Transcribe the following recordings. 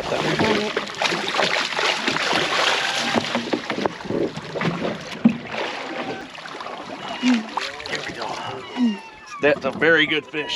got that. Here we go. That's a very good fish.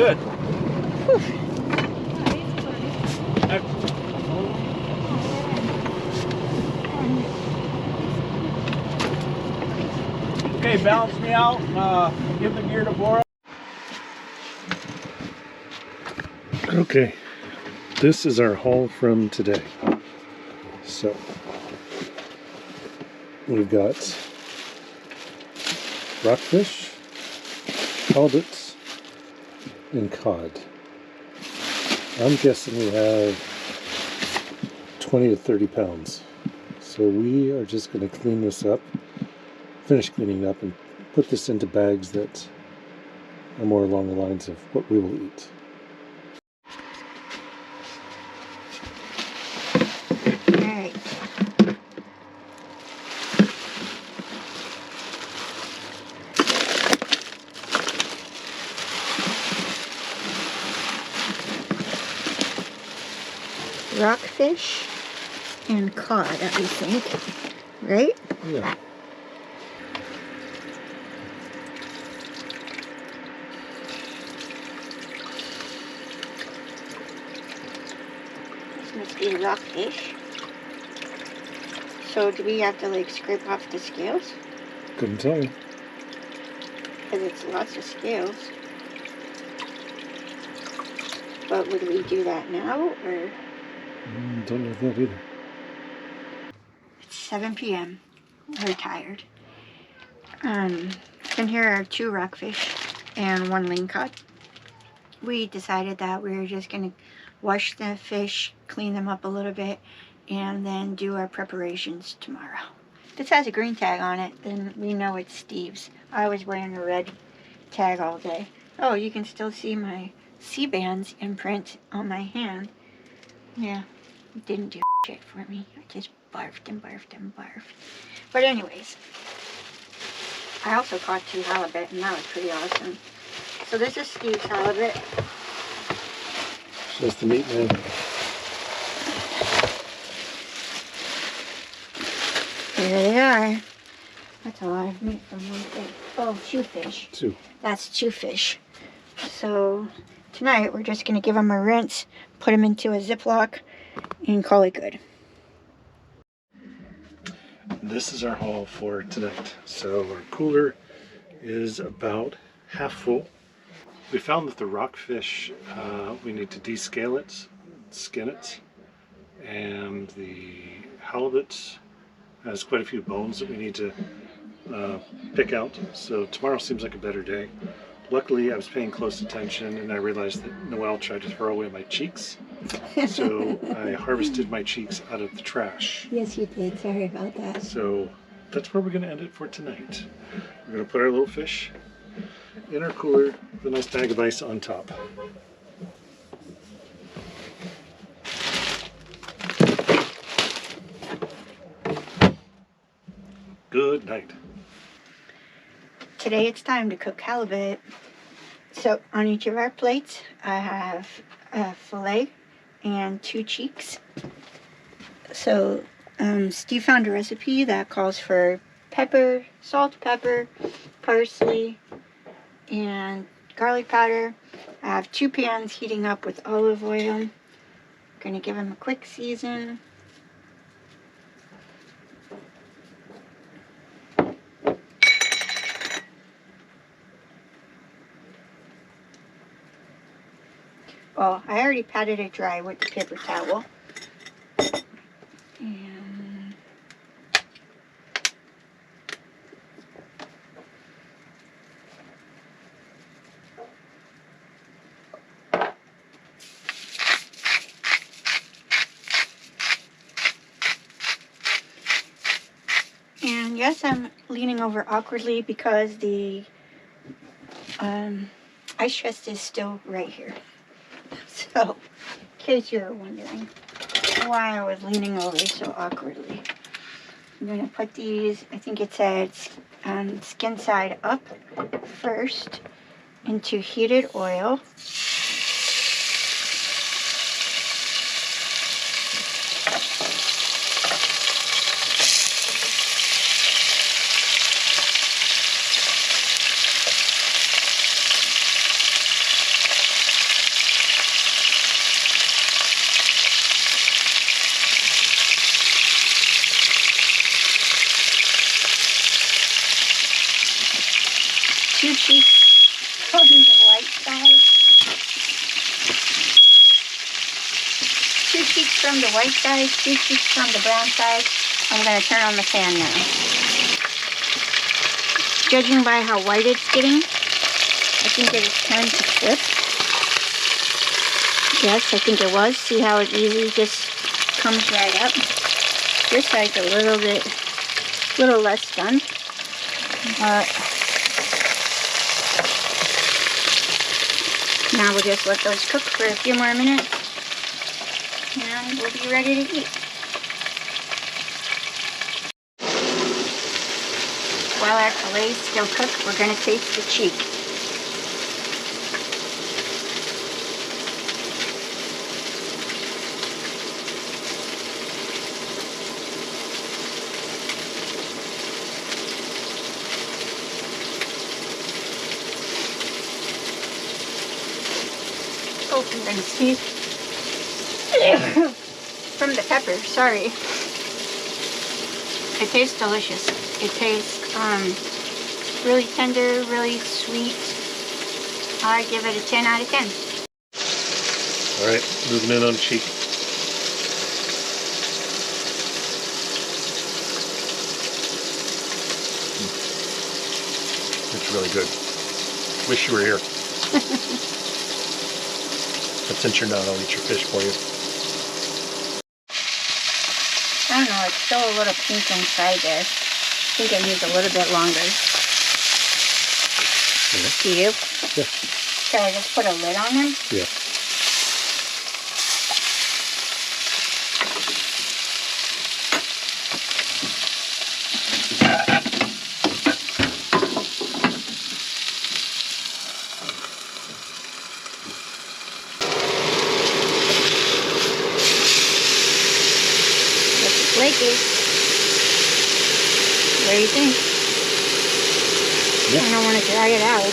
good. Okay, balance me out. Give the gear to Bora. Okay, this is our haul from today. So, we've got rockfish, halibuts, and cod. I'm guessing we have 20 to 30 pounds. So we are just going to clean this up, finish cleaning up, and put this into bags that are more along the lines of what we will eat. Alright. Rockfish and cod, I think. Right? Yeah. This must be rockfish. So do we have to like scrape off the scales? Couldn't tell you. Because it's lots of scales. But would we do that now or? Don't know that either. It's 7 p.m. We're tired. And here are 2 rockfish and 1 ling cod. We decided that we were just going to wash the fish, clean them up a little bit, and then do our preparations tomorrow. If this has a green tag on it, then we know it's Steve's. I was wearing a red tag all day. Oh, you can still see my C-bands imprint on my hand. Yeah, it didn't do shit for me. I just barfed and barfed and barfed. But anyways, I also caught 2 halibut, and that was pretty awesome. So this is Steve's halibut. Just the meat, man. Here they are. That's a lot of meat from one thing. Oh, 2 fish. 2. That's 2 fish. So tonight we're just going to give them a rinse, put them into a Ziploc, and call it good. This is our haul for tonight. So our cooler is about half full. We found that the rockfish, we need to descale it, skin it, and the halibut has quite a few bones that we need to pick out. So tomorrow seems like a better day. Luckily, I was paying close attention and I realized that Noelle tried to throw away my cheeks. So I harvested my cheeks out of the trash. Yes, you did. Sorry about that. So that's where we're going to end it for tonight. We're going to put our little fish in our cooler with a nice bag of ice on top. Good night. Today it's time to cook halibut. So on each of our plates, I have a fillet and 2 cheeks. So Steve found a recipe that calls for pepper, salt, pepper, parsley, and garlic powder. I have 2 pans heating up with olive oil. Gonna give them a quick season. Well, I already patted it dry with the paper towel. And yes, I'm leaning over awkwardly because the ice chest is still right here. So, in case you're wondering why I was leaning over so awkwardly. I'm going to put these, I think it said skin side up first, into heated oil. cheeks on the white side. 2 cheeks from the white side, 2 cheeks from the brown side. I'm going to turn on the fan now. Judging by how white it's getting, I think it's time to flip. Yes, I think it was. See how it easily just comes right up. This side's a little less done. Now we'll just let those cook for a few more minutes and we'll be ready to eat. While our filet's still cooked, we're going to taste the cheek. Oh, I'm going to sneeze. From the pepper, sorry. It tastes delicious. It tastes really tender, really sweet. I give it a 10 out of 10. Alright, moving in on cheek. It's really good. Wish you were here. But since you're not, I'll eat your fish for you. I don't know, it's still a little pink inside there. I think it needs a little bit longer. Yeah. Do you? Yeah. Should I just put a lid on them? Yeah. Flaky. What do you think? Yeah. I don't want to dry it out.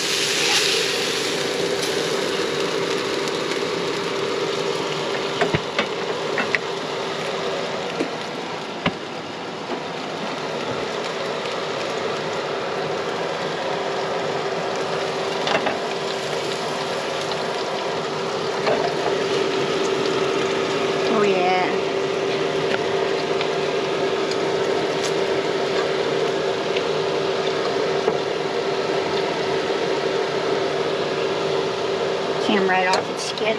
Oh yeah. Came right off its skin.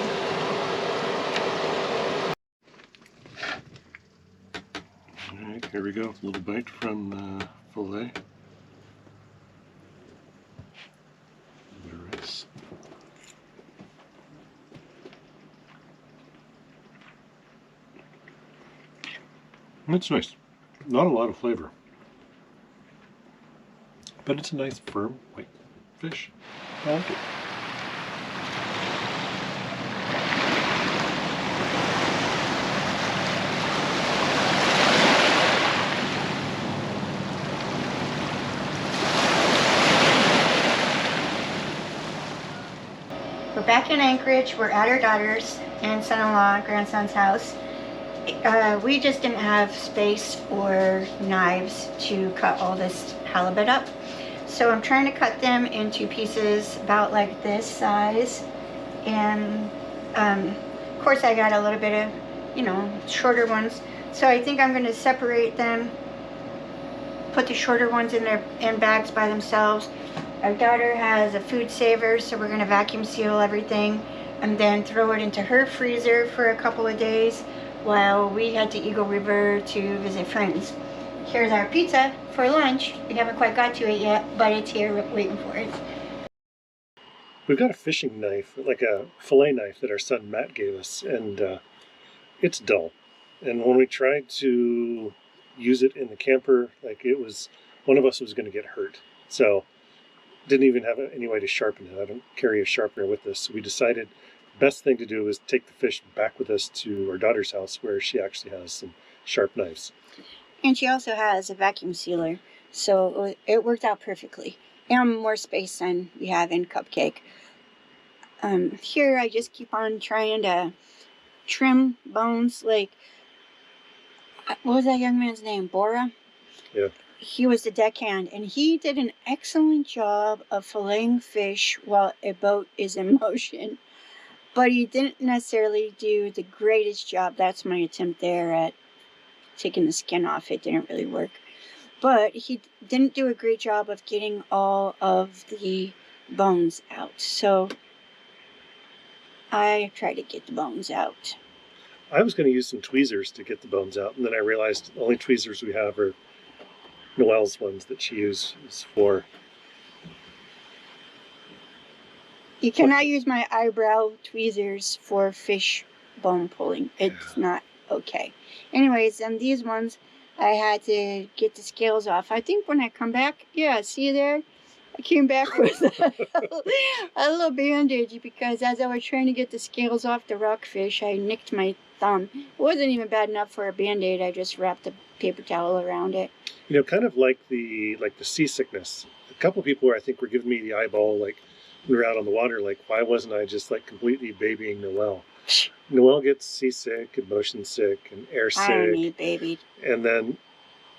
Alright, here we go. A little bite from the fillet. A bit of rice. It's nice. Not a lot of flavor. But it's a nice, firm, white fish. I like it. We're back in Anchorage. We're at our daughter's and son-in-law, grandson's house. We just didn't have space or knives to cut all this halibut up. So I'm trying to cut them into pieces about like this size. And of course I got a little bit of, shorter ones. So I think I'm going to separate them, put the shorter ones in bags by themselves. Our daughter has a food saver, so we're going to vacuum seal everything and then throw it into her freezer for a couple of days while we head to Eagle River to visit friends. Here's our pizza for lunch. We haven't quite got to it yet, but it's here waiting for it. We've got a fishing knife, like a fillet knife that our son Matt gave us, and it's dull. And when we tried to use it in the camper, like one of us was going to get hurt. So didn't even have any way to sharpen it. I don't carry a sharpener with us. So we decided the best thing to do was take the fish back with us to our daughter's house where she actually has some sharp knives. And she also has a vacuum sealer, so it worked out perfectly. And more space than we have in Cupcake. Here I just keep on trying to trim bones, like, what was that young man's name? Bora? Yeah. he was the deckhand, and he did an excellent job of filleting fish while a boat is in motion. But he didn't necessarily do the greatest job. That's my attempt there at taking the skin off. It didn't really work. But he didn't do a great job of getting all of the bones out. So I tried to get the bones out. I was going to use some tweezers to get the bones out, and then I realized the only tweezers we have are Noelle's ones that she uses for. You cannot use my eyebrow tweezers for fish bone pulling. It's not okay. Anyways, and these ones, I had to get the scales off. I think when I come back, yeah, see there? I came back with a little bandage because as I was trying to get the scales off the rockfish, I nicked my thumb. It wasn't even bad enough for a Band-Aid. I just wrapped a paper towel around it. You know, kind of like the seasickness. A couple people, I think, were giving me the eyeball, like when we were out on the water, like why wasn't I just like completely babying Noelle? Noelle gets seasick and motion sick and air sick. I don't need babied. And then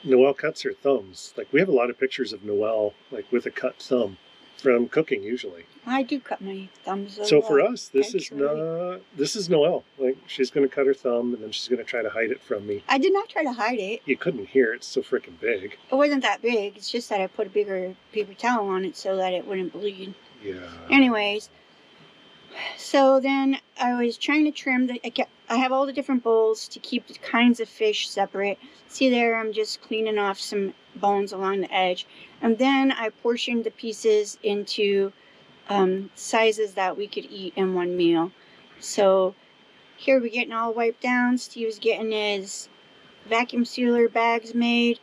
Noelle cuts her thumbs. Like we have a lot of pictures of Noelle like with a cut thumb from cooking usually. I do cut my thumbs. So for us, this is Noelle. Like she's going to cut her thumb and then she's going to try to hide it from me. I did not try to hide it. You couldn't hear it. It's so freaking big. It wasn't that big. It's just that I put a bigger paper towel on it so that it wouldn't bleed. Yeah. Anyways, so then I was trying to trim I have all the different bowls to keep the kinds of fish separate. See there, I'm just cleaning off some bones along the edge. And then I portioned the pieces into sizes that we could eat in one meal. So here we're getting all wiped down. Steve's getting his vacuum sealer bags made.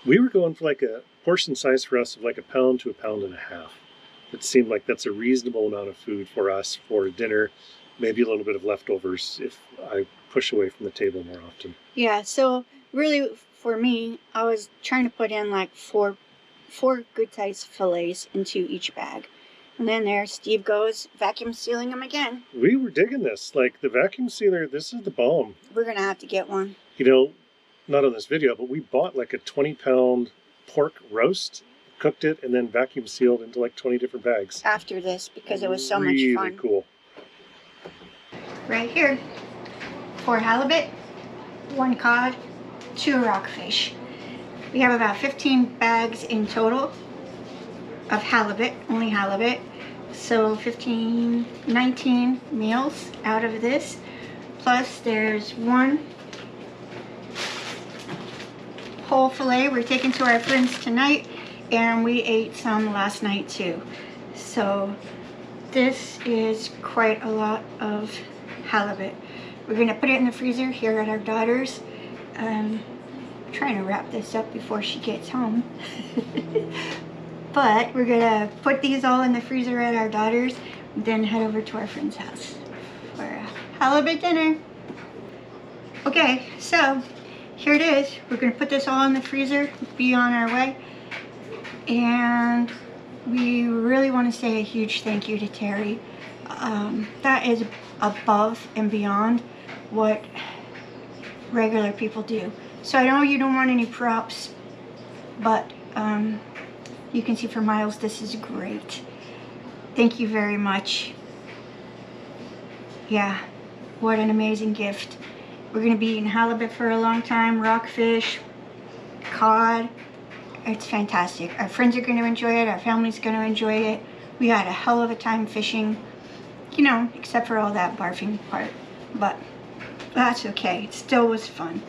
We were going for like a portion size for us of like 1 pound to 1.5 pounds. It seemed like that's a reasonable amount of food for us for dinner, maybe a little bit of leftovers if I push away from the table more often. Yeah, so really for me, I was trying to put in like four good sized fillets into each bag. And then there Steve goes vacuum sealing them again. We were digging this. Like the vacuum sealer, this is the bomb. We're going to have to get one. You know, not on this video, but we bought like a 20-pound pork roast, cooked it, and then vacuum sealed into like 20 different bags. After this, because it was so much fun. Really cool. Right here, 4 halibut, 1 cod, 2 rockfish. We have about 15 bags in total of halibut, only halibut. So 19 meals out of this. Plus there's 1 whole fillet we're taking to our friends tonight, and we ate some last night too. So this is quite a lot of halibut. We're gonna put it in the freezer here at our daughter's. Trying to wrap this up before she gets home. But we're gonna put these all in the freezer at our daughter's, then head over to our friend's house for a halibut dinner. Okay, so here it is. We're gonna put this all in the freezer, be on our way. And we really want to say a huge thank you to Terry. That is above and beyond what regular people do. So I know you don't want any props, but you can see for Miles, this is great. Thank you very much. Yeah, what an amazing gift. We're gonna be eating halibut for a long time, rockfish, cod. It's fantastic. Our friends are gonna enjoy it, our family's gonna enjoy it. We had a hell of a time fishing, you know, except for all that barfing part, but that's okay. It still was fun.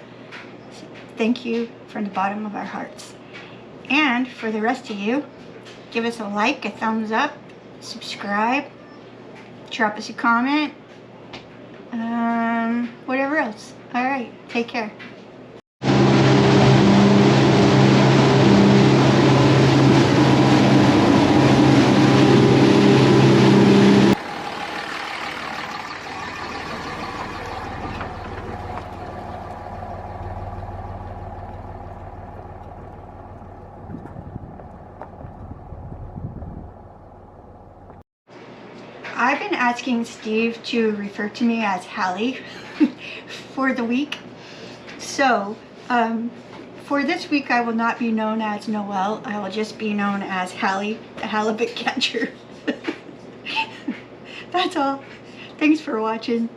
So thank you from the bottom of our hearts. And for the rest of you, give us a like, a thumbs up, subscribe, drop us a comment, whatever else. All right, take care. I've been asking Steve to refer to me as Hallie for the week. So, for this week, I will not be known as Noelle. I will just be known as Hallie, the halibut catcher. That's all. Thanks for watching.